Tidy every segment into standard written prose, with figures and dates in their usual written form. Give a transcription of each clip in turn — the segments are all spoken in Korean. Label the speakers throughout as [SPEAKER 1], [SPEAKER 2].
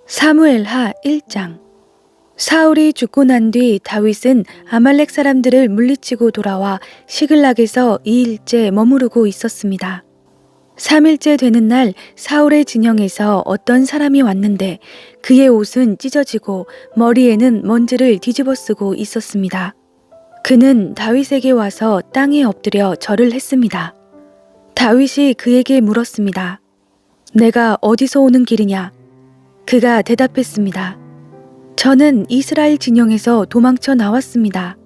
[SPEAKER 1] 사무엘하 1장. 사울이 죽고 난 뒤 다윗은 아말렉 사람들을 물리치고 돌아와 시글락에서 2일째 머무르고 있었습니다. 3일째 되는 날 사울의 진영에서 어떤 사람이 왔는데 그의 옷은 찢어지고 머리에는 먼지를 뒤집어 쓰고 있었습니다. 그는 다윗에게 와서 땅에 엎드려 절을 했습니다. 다윗이 그에게 물었습니다. 내가 어디서 오는 길이냐? 그가 대답했습니다. 저는 이스라엘 진영에서 도망쳐 나왔습니다.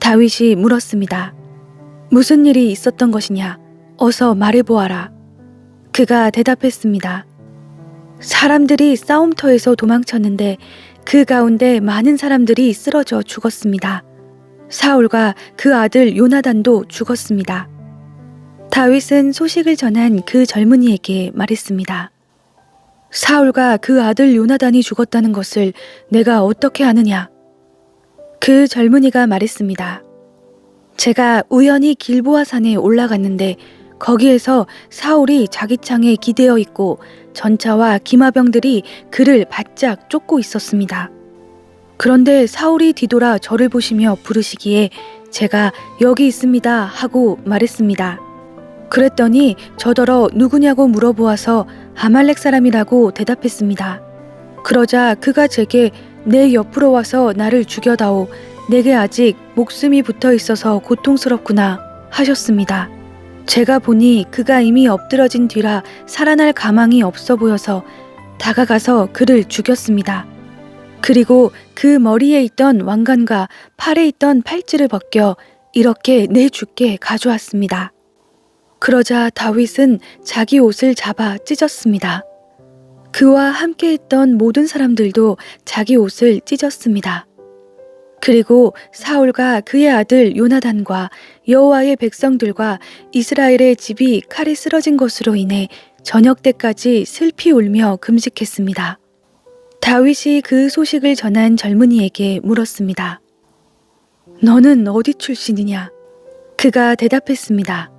[SPEAKER 1] 다윗이 물었습니다. 무슨 일이 있었던 것이냐? 어서 말해보아라. 그가 대답했습니다. 사람들이 싸움터에서 도망쳤는데 그 가운데 많은 사람들이 쓰러져 죽었습니다. 사울과 그 아들 요나단도 죽었습니다. 다윗은 소식을 전한 그 젊은이에게 말했습니다. 사울과 그 아들 요나단이 죽었다는 것을 내가 어떻게 아느냐? 그 젊은이가 말했습니다. 제가 우연히 길보아 산에 올라갔는데 거기에서 사울이 자기 창에 기대어 있고 전차와 기마병들이 그를 바짝 쫓고 있었습니다. 그런데 사울이 뒤돌아 저를 보시며 부르시기에 제가 여기 있습니다 하고 말했습니다. 그랬더니 저더러 누구냐고 물어보아서 아말렉 사람이라고 대답했습니다. 그러자 그가 제게 내 옆으로 와서 나를 죽여다오. 내게 아직 목숨이 붙어 있어서 고통스럽구나 하셨습니다. 제가 보니 그가 이미 엎드러진 뒤라 살아날 가망이 없어 보여서 다가가서 그를 죽였습니다. 그리고 그 머리에 있던 왕관과 팔에 있던 팔찌를 벗겨 이렇게 내 주께 가져왔습니다. 그러자 다윗은 자기 옷을 잡아 찢었습니다. 그와 함께 있던 모든 사람들도 자기 옷을 찢었습니다. 그리고 사울과 그의 아들 요나단과 여호와의 백성들과 이스라엘의 집이 칼이 쓰러진 것으로 인해 저녁 때까지 슬피 울며 금식했습니다. 다윗이 그 소식을 전한 젊은이에게 물었습니다. 너는 어디 출신이냐? 그가 대답했습니다.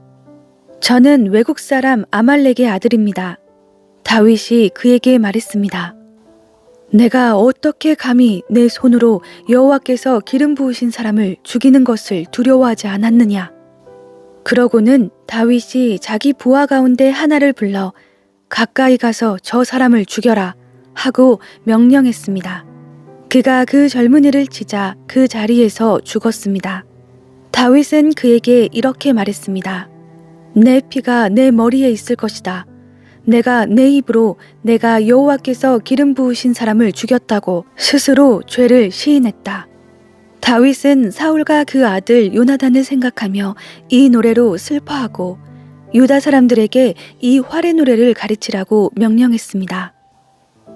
[SPEAKER 1] 저는 외국 사람 아말렉의 아들입니다. 다윗이 그에게 말했습니다. 내가 어떻게 감히 내 손으로 여호와께서 기름 부으신 사람을 죽이는 것을 두려워하지 않았느냐? 그러고는 다윗이 자기 부하 가운데 하나를 불러 가까이 가서 저 사람을 죽여라 하고 명령했습니다. 그가 그 젊은이를 치자 그 자리에서 죽었습니다. 다윗은 그에게 이렇게 말했습니다. 내 피가 내 머리에 있을 것이다. 내가 내 입으로 내가 여호와께서 기름 부으신 사람을 죽였다고 스스로 죄를 시인했다. 다윗은 사울과 그 아들 요나단을 생각하며 이 노래로 슬퍼하고 유다 사람들에게 이 활의 노래를 가르치라고 명령했습니다.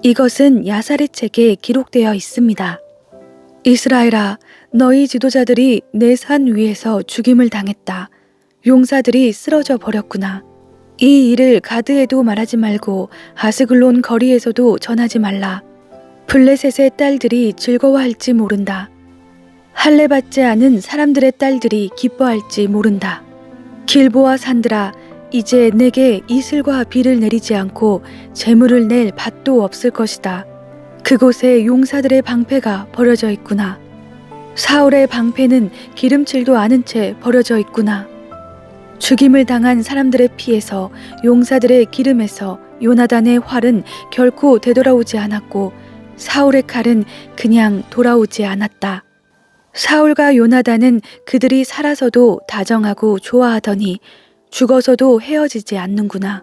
[SPEAKER 1] 이것은 야살의 책에 기록되어 있습니다. 이스라엘아, 너희 지도자들이 내 산 위에서 죽임을 당했다. 용사들이 쓰러져 버렸구나. 이 일을 가드에도 말하지 말고 아스글론 거리에서도 전하지 말라. 블레셋의 딸들이 즐거워할지 모른다. 할례 받지 않은 사람들의 딸들이 기뻐할지 모른다. 길보아 산들아, 이제 내게 이슬과 비를 내리지 않고 재물을 낼 밭도 없을 것이다. 그곳에 용사들의 방패가 버려져 있구나. 사울의 방패는 기름칠도 않은 채 버려져 있구나. 죽임을 당한 사람들의 피에서 용사들의 기름에서 요나단의 활은 결코 되돌아오지 않았고 사울의 칼은 그냥 돌아오지 않았다. 사울과 요나단은 그들이 살아서도 다정하고 좋아하더니 죽어서도 헤어지지 않는구나.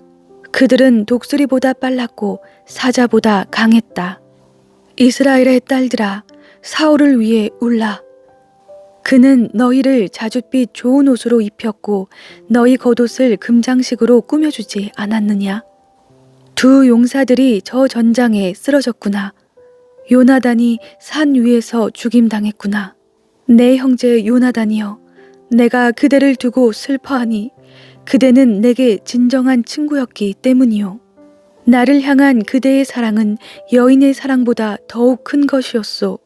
[SPEAKER 1] 그들은 독수리보다 빨랐고 사자보다 강했다. 이스라엘의 딸들아, 사울을 위해 울라. 그는 너희를 자줏빛 좋은 옷으로 입혔고 너희 겉옷을 금장식으로 꾸며주지 않았느냐? 두 용사들이 저 전장에 쓰러졌구나. 요나단이 산 위에서 죽임당했구나. 내 형제 요나단이여, 내가 그대를 두고 슬퍼하니 그대는 내게 진정한 친구였기 때문이요. 나를 향한 그대의 사랑은 여인의 사랑보다 더욱 큰 것이었소.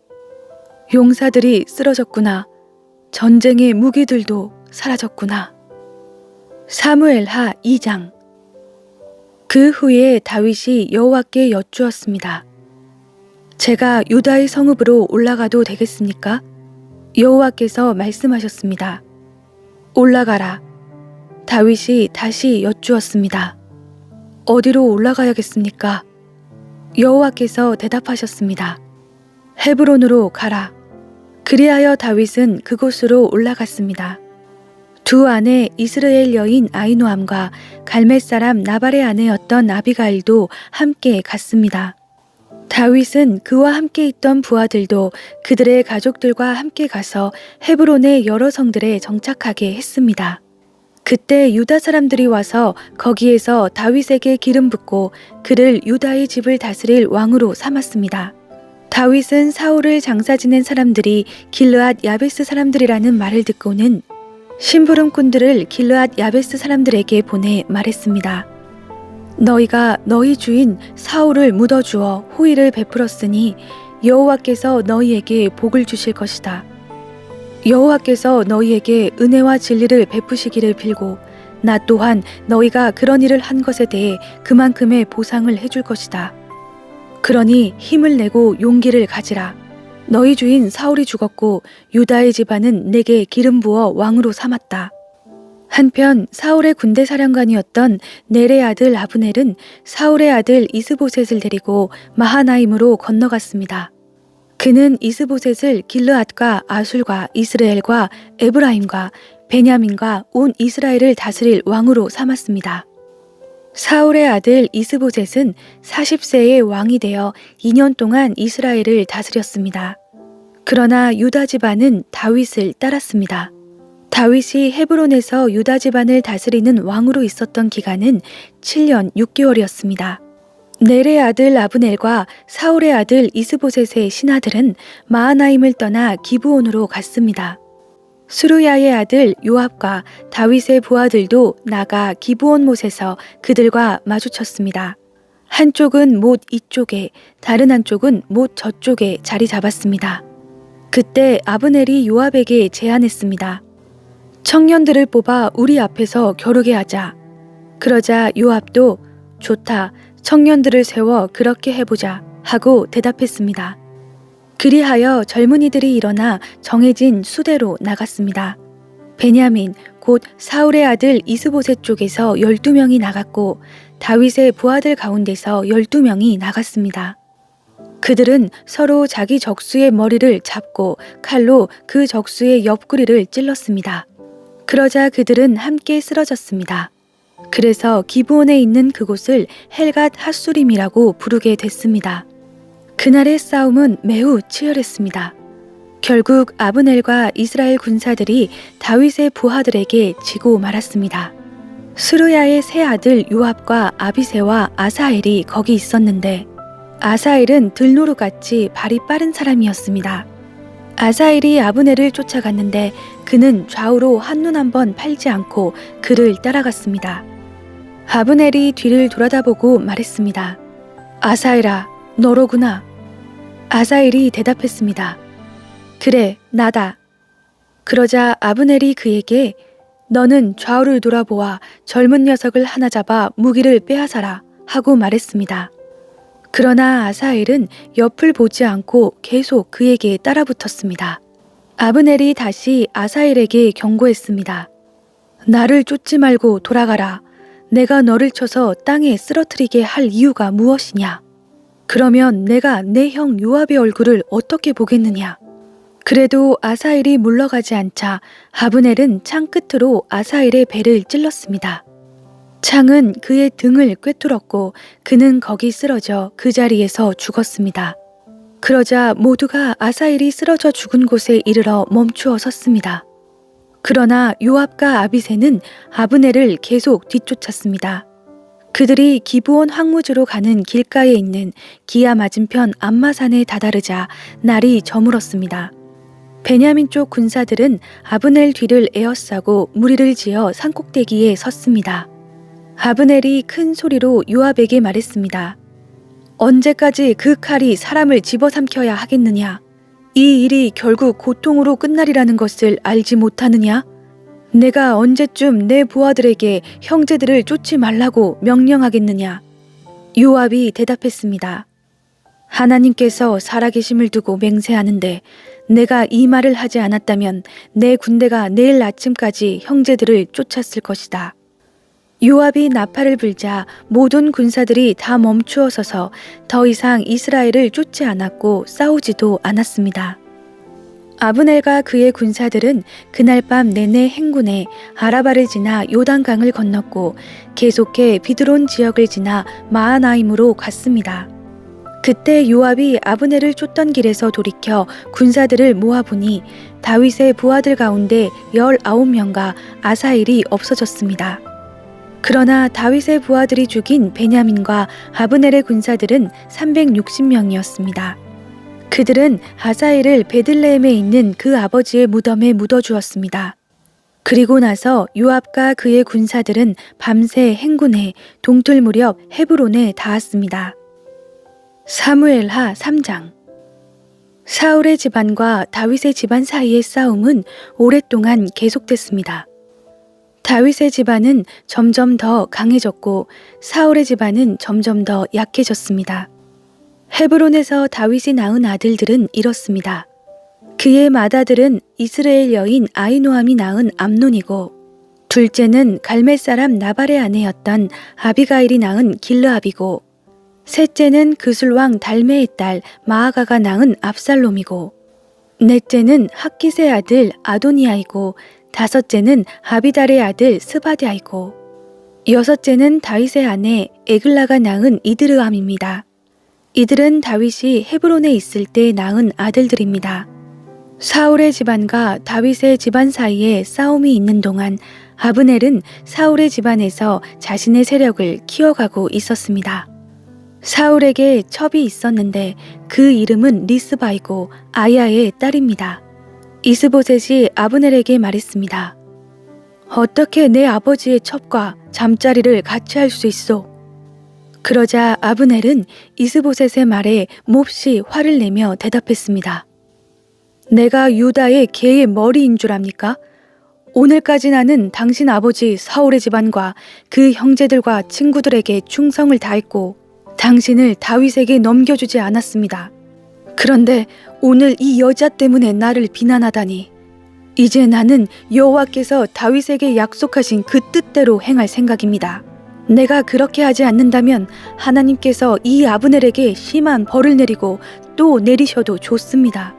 [SPEAKER 1] 용사들이 쓰러졌구나. 전쟁의 무기들도 사라졌구나. 사무엘하 2장. 그 후에 다윗이 여호와께 여쭈었습니다. 제가 유다의 성읍으로 올라가도 되겠습니까? 여호와께서 말씀하셨습니다. 올라가라. 다윗이 다시 여쭈었습니다. 어디로 올라가야겠습니까? 여호와께서 대답하셨습니다. 헤브론으로 가라. 그리하여 다윗은 그곳으로 올라갔습니다. 두 아내 이스라엘 여인 아히노암과 갈멜 사람 나발의 아내였던 아비가일도 함께 갔습니다. 다윗은 그와 함께 있던 부하들도 그들의 가족들과 함께 가서 헤브론의 여러 성들에 정착하게 했습니다. 그때 유다 사람들이 와서 거기에서 다윗에게 기름 붓고 그를 유다의 집을 다스릴 왕으로 삼았습니다. 다윗은 사울을 장사 지낸 사람들이 길르앗 야베스 사람들이라는 말을 듣고는 심부름꾼들을 길르앗 야베스 사람들에게 보내 말했습니다. 너희가 너희 주인 사울을 묻어주어 호의를 베풀었으니 여호와께서 너희에게 복을 주실 것이다. 여호와께서 너희에게 은혜와 진리를 베푸시기를 빌고 나 또한 너희가 그런 일을 한 것에 대해 그만큼의 보상을 해줄 것이다. 그러니 힘을 내고 용기를 가지라. 너희 주인 사울이 죽었고 유다의 집안은 내게 기름 부어 왕으로 삼았다. 한편 사울의 군대 사령관이었던 넬의 아들 아브넬은 사울의 아들 이스보셋을 데리고 마하나임으로 건너갔습니다. 그는 이스보셋을 길르앗과 아술과 이스라엘과 에브라임과 베냐민과 온 이스라엘을 다스릴 왕으로 삼았습니다. 사울의 아들 이스보셋은 40세의 왕이 되어 2년 동안 이스라엘을 다스렸습니다. 그러나 유다 집안은 다윗을 따랐습니다. 다윗이 헤브론에서 유다 집안을 다스리는 왕으로 있었던 기간은 7년 6개월이었습니다. 넬의 아들 아브넬과 사울의 아들 이스보셋의 신하들은 마하나임을 떠나 기브온으로 갔습니다. 수루야의 아들 요압과 다윗의 부하들도 나가 기브온 못에서 그들과 마주쳤습니다. 한쪽은 못 이쪽에, 다른 한쪽은 못 저쪽에 자리 잡았습니다. 그때 아브넬이 요압에게 제안했습니다. 청년들을 뽑아 우리 앞에서 겨루게 하자. 그러자 요압도 좋다. 청년들을 세워 그렇게 해보자 하고 대답했습니다. 그리하여 젊은이들이 일어나 정해진 수대로 나갔습니다. 베냐민 곧 사울의 아들 이스보셋 쪽에서 12명이 나갔고 다윗의 부하들 가운데서 12명이 나갔습니다. 그들은 서로 자기 적수의 머리를 잡고 칼로 그 적수의 옆구리를 찔렀습니다. 그러자 그들은 함께 쓰러졌습니다. 그래서 기브온에 있는 그곳을 헬갓 핫수림이라고 부르게 됐습니다. 그날의 싸움은 매우 치열했습니다. 결국 아브넬과 이스라엘 군사들이 다윗의 부하들에게 지고 말았습니다. 스루야의 세 아들 요압과 아비새와 아사엘이 거기 있었는데 아사엘은 들노루같이 발이 빠른 사람이었습니다. 아사엘이 아브넬을 쫓아갔는데 그는 좌우로 한눈 한번 팔지 않고 그를 따라갔습니다. 아브넬이 뒤를 돌아다보고 말했습니다. 아사엘아, 너로구나. 아사엘이 대답했습니다. 그래, 나다. 그러자 아브넬이 그에게 너는 좌우를 돌아보아 젊은 녀석을 하나 잡아 무기를 빼앗아라 하고 말했습니다. 그러나 아사엘은 옆을 보지 않고 계속 그에게 따라붙었습니다. 아브넬이 다시 아사엘에게 경고했습니다. 나를 쫓지 말고 돌아가라. 내가 너를 쳐서 땅에 쓰러뜨리게 할 이유가 무엇이냐? 그러면 내가 내 형 요압의 얼굴을 어떻게 보겠느냐? 그래도 아사엘이 물러가지 않자 아브넬은 창 끝으로 아사엘의 배를 찔렀습니다. 창은 그의 등을 꿰뚫었고 그는 거기 쓰러져 그 자리에서 죽었습니다. 그러자 모두가 아사엘이 쓰러져 죽은 곳에 이르러 멈추어 섰습니다. 그러나 요압과 아비새는 아브넬을 계속 뒤쫓았습니다. 그들이 기브온 황무지로 가는 길가에 있는 기아 맞은편 암마산에 다다르자 날이 저물었습니다. 베냐민 쪽 군사들은 아브넬 뒤를 에워싸고 무리를 지어 산꼭대기에 섰습니다. 아브넬이 큰 소리로 요압에게 말했습니다. 언제까지 그 칼이 사람을 집어삼켜야 하겠느냐? 이 일이 결국 고통으로 끝나리라는 것을 알지 못하느냐? 내가 언제쯤 내 부하들에게 형제들을 쫓지 말라고 명령하겠느냐? 요압이 대답했습니다. 하나님께서 살아계심을 두고 맹세하는데 내가 이 말을 하지 않았다면 내 군대가 내일 아침까지 형제들을 쫓았을 것이다. 요압이 나팔을 불자 모든 군사들이 다 멈추어 서서 더 이상 이스라엘을 쫓지 않았고 싸우지도 않았습니다. 아브넬과 그의 군사들은 그날 밤 내내 행군해 아라바를 지나 요단강을 건넜고 계속해 비드론 지역을 지나 마하나임으로 갔습니다. 그때 요압이 아브넬을 쫓던 길에서 돌이켜 군사들을 모아보니 다윗의 부하들 가운데 19명과 아사엘이 없어졌습니다. 그러나 다윗의 부하들이 죽인 베냐민과 아브넬의 군사들은 360명이었습니다. 그들은 아사엘을 베들레헴에 있는 그 아버지의 무덤에 묻어주었습니다. 그리고 나서 요압과 그의 군사들은 밤새 행군해 동틀 무렵 헤브론에 닿았습니다. 사무엘하 3장. 사울의 집안과 다윗의 집안 사이의 싸움은 오랫동안 계속됐습니다. 다윗의 집안은 점점 더 강해졌고 사울의 집안은 점점 더 약해졌습니다. 헤브론에서 다윗이 낳은 아들들은 이렇습니다. 그의 맏아들은 이스라엘 여인 아히노함이 낳은 암논이고 둘째는 갈멜 사람 나발의 아내였던 아비가일이 낳은 길르압이고 셋째는 그술왕 달메의 딸 마아가가 낳은 압살롬이고 넷째는 학깃의 아들 아도니아이고 다섯째는 아비달의 아들 스바디아이고 여섯째는 다윗의 아내 에글라가 낳은 이드르암입니다. 이들은 다윗이 헤브론에 있을 때 낳은 아들들입니다. 사울의 집안과 다윗의 집안 사이에 싸움이 있는 동안 아브넬은 사울의 집안에서 자신의 세력을 키워가고 있었습니다. 사울에게 첩이 있었는데 그 이름은 리스바이고 아야의 딸입니다. 이스보셋이 아브넬에게 말했습니다. 어떻게 내 아버지의 첩과 잠자리를 같이 할 수 있소? 그러자 아브넬은 이스보셋의 말에 몹시 화를 내며 대답했습니다. 내가 유다의 개의 머리인 줄 압니까? 오늘까지 나는 당신 아버지 사울의 집안과 그 형제들과 친구들에게 충성을 다했고 당신을 다윗에게 넘겨주지 않았습니다. 그런데 오늘 이 여자 때문에 나를 비난하다니 이제 나는 여호와께서 다윗에게 약속하신 그 뜻대로 행할 생각입니다. 내가 그렇게 하지 않는다면 하나님께서 이 아브넬에게 심한 벌을 내리고 또 내리셔도 좋습니다.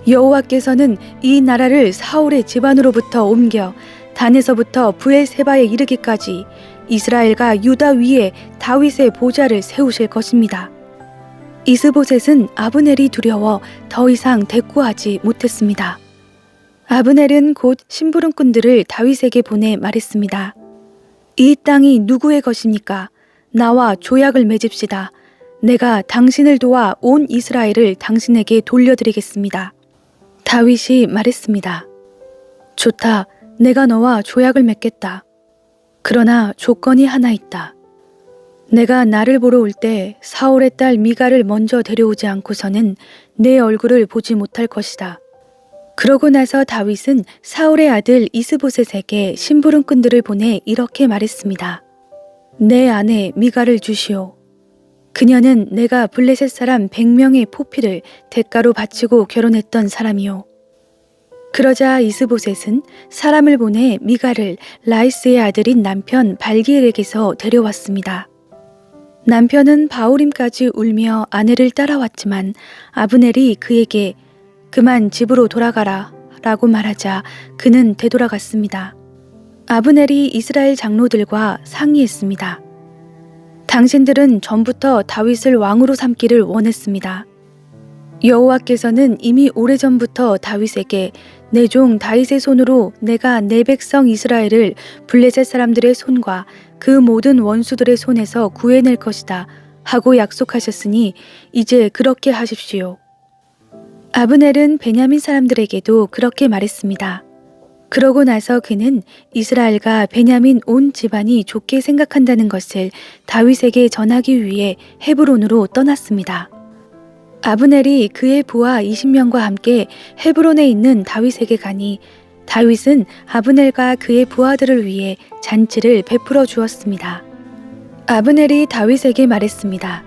[SPEAKER 1] 여호와께서는 이 나라를 사울의 집안으로부터 옮겨 단에서부터 브엘세바에 이르기까지 이스라엘과 유다 위에 다윗의 보좌를 세우실 것입니다. 이스보셋은 아브넬이 두려워 더 이상 대꾸하지 못했습니다. 아브넬은 곧 심부름꾼들을 다윗에게 보내 말했습니다. 이 땅이 누구의 것입니까? 나와 조약을 맺읍시다. 내가 당신을 도와 온 이스라엘을 당신에게 돌려드리겠습니다. 다윗이 말했습니다. 좋다. 내가 너와 조약을 맺겠다. 그러나 조건이 하나 있다. 내가 나를 보러 올 때 사울의 딸 미갈을 먼저 데려오지 않고서는 내 얼굴을 보지 못할 것이다. 그러고 나서 다윗은 사울의 아들 이스보셋에게 심부름꾼들을 보내 이렇게 말했습니다. 내 아내 미갈을 주시오. 그녀는 내가 블레셋 사람 100명의 포피를 대가로 바치고 결혼했던 사람이요. 그러자 이스보셋은 사람을 보내 미갈을 라이스의 아들인 남편 발기엘에게서 데려왔습니다. 남편은 바후림까지 울며 아내를 따라왔지만 아브넬이 그에게 그만 집으로 돌아가라 라고 말하자 그는 되돌아갔습니다. 아브넬이 이스라엘 장로들과 상의했습니다. 당신들은 전부터 다윗을 왕으로 삼기를 원했습니다. 여호와께서는 이미 오래전부터 다윗에게 내 종 다윗의 손으로 내가 내 백성 이스라엘을 블레셋 사람들의 손과 그 모든 원수들의 손에서 구해낼 것이다 하고 약속하셨으니 이제 그렇게 하십시오. 아브넬은 베냐민 사람들에게도 그렇게 말했습니다. 그러고 나서 그는 이스라엘과 베냐민 온 집안이 좋게 생각한다는 것을 다윗에게 전하기 위해 헤브론으로 떠났습니다. 아브넬이 그의 부하 20명과 함께 헤브론에 있는 다윗에게 가니 다윗은 아브넬과 그의 부하들을 위해 잔치를 베풀어 주었습니다. 아브넬이 다윗에게 말했습니다.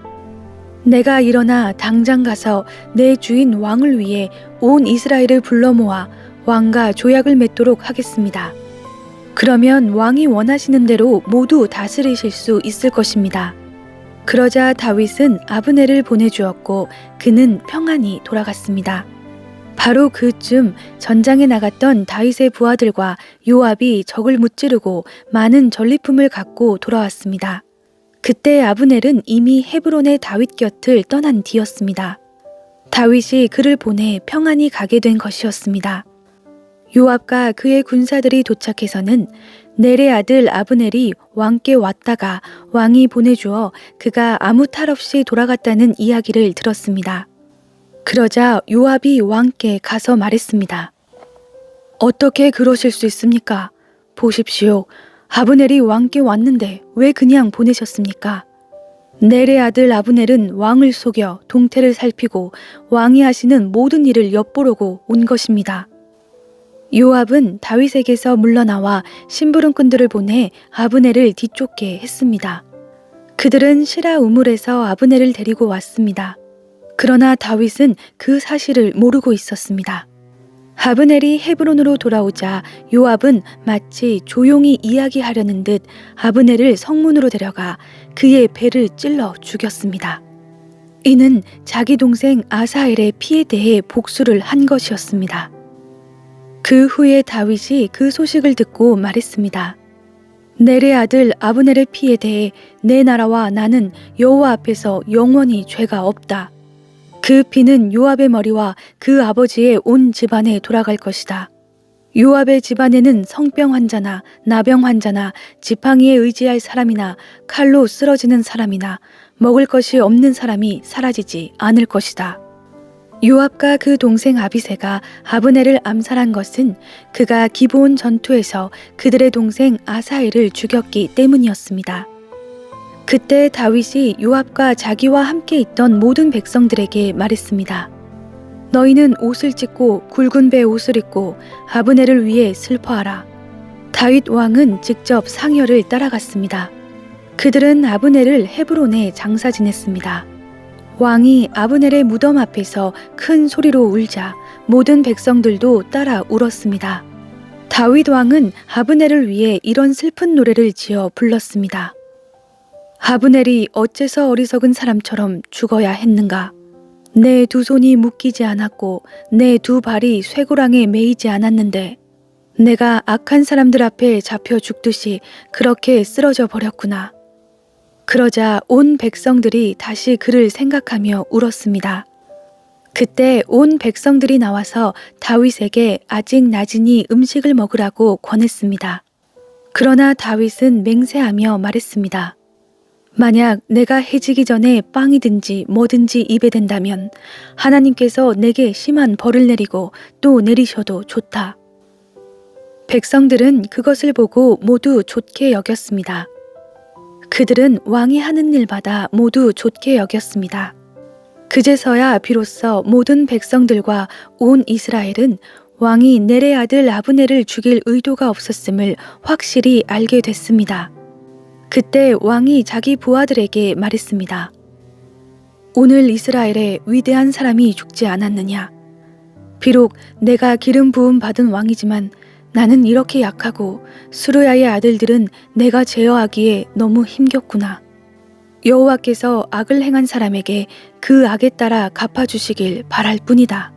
[SPEAKER 1] 내가 일어나 당장 가서 내 주인 왕을 위해 온 이스라엘을 불러 모아 왕과 조약을 맺도록 하겠습니다. 그러면 왕이 원하시는 대로 모두 다스리실 수 있을 것입니다. 그러자 다윗은 아브넬을 보내주었고 그는 평안히 돌아갔습니다. 바로 그쯤 전장에 나갔던 다윗의 부하들과 요압이 적을 무찌르고 많은 전리품을 갖고 돌아왔습니다. 그때 아브넬은 이미 헤브론의 다윗 곁을 떠난 뒤였습니다. 다윗이 그를 보내 평안히 가게 된 것이었습니다. 요압과 그의 군사들이 도착해서는 넬의 아들 아브넬이 왕께 왔다가 왕이 보내주어 그가 아무 탈 없이 돌아갔다는 이야기를 들었습니다. 그러자 요압이 왕께 가서 말했습니다. 어떻게 그러실 수 있습니까? 보십시오. 아브넬이 왕께 왔는데 왜 그냥 보내셨습니까? 넬의 아들 아브넬은 왕을 속여 동태를 살피고 왕이 하시는 모든 일을 엿보려고 온 것입니다. 요압은 다윗에게서 물러나와 심부름꾼들을 보내 아브넬을 뒤쫓게 했습니다. 그들은 시라 우물에서 아브넬을 데리고 왔습니다. 그러나 다윗은 그 사실을 모르고 있었습니다. 아브넬이 헤브론으로 돌아오자 요압은 마치 조용히 이야기하려는 듯 아브넬을 성문으로 데려가 그의 배를 찔러 죽였습니다. 이는 자기 동생 아사엘의 피에 대해 복수를 한 것이었습니다. 그 후에 다윗이 그 소식을 듣고 말했습니다. 넬의 아들 아브넬의 피에 대해 내 나라와 나는 여호와 앞에서 영원히 죄가 없다. 그 피는 요압의 머리와 그 아버지의 온 집안에 돌아갈 것이다. 요압의 집안에는 성병 환자나 나병 환자나 지팡이에 의지할 사람이나 칼로 쓰러지는 사람이나 먹을 것이 없는 사람이 사라지지 않을 것이다. 요압과 그 동생 아비새가 아브넬을 암살한 것은 그가 기브온 전투에서 그들의 동생 아사엘을 죽였기 때문이었습니다. 그때 다윗이 요압과 자기와 함께 있던 모든 백성들에게 말했습니다. 너희는 옷을 찢고 굵은 배 옷을 입고 아브넬을 위해 슬퍼하라. 다윗 왕은 직접 상여를 따라갔습니다. 그들은 아브넬을 헤브론에 장사 지냈습니다. 왕이 아브넬의 무덤 앞에서 큰 소리로 울자 모든 백성들도 따라 울었습니다. 다윗 왕은 아브넬을 위해 이런 슬픈 노래를 지어 불렀습니다. 아브넬이 어째서 어리석은 사람처럼 죽어야 했는가? 내 두 손이 묶이지 않았고 내 두 발이 쇠고랑에 매이지 않았는데 내가 악한 사람들 앞에 잡혀 죽듯이 그렇게 쓰러져 버렸구나. 그러자 온 백성들이 다시 그를 생각하며 울었습니다. 그때 온 백성들이 나와서 다윗에게 아직 낮으니 음식을 먹으라고 권했습니다. 그러나 다윗은 맹세하며 말했습니다. 만약 내가 해지기 전에 빵이든지 뭐든지 입에 댄다면 하나님께서 내게 심한 벌을 내리고 또 내리셔도 좋다. 백성들은 그것을 보고 모두 좋게 여겼습니다. 그들은 왕이 하는 일마다 모두 좋게 여겼습니다. 그제서야 비로소 모든 백성들과 온 이스라엘은 왕이 넬의 아들 아브넬을 죽일 의도가 없었음을 확실히 알게 됐습니다. 그때 왕이 자기 부하들에게 말했습니다. 오늘 이스라엘에 위대한 사람이 죽지 않았느냐? 비록 내가 기름 부음 받은 왕이지만 나는 이렇게 약하고 수르야의 아들들은 내가 제어하기에 너무 힘겹구나. 여호와께서 악을 행한 사람에게 그 악에 따라 갚아주시길 바랄 뿐이다.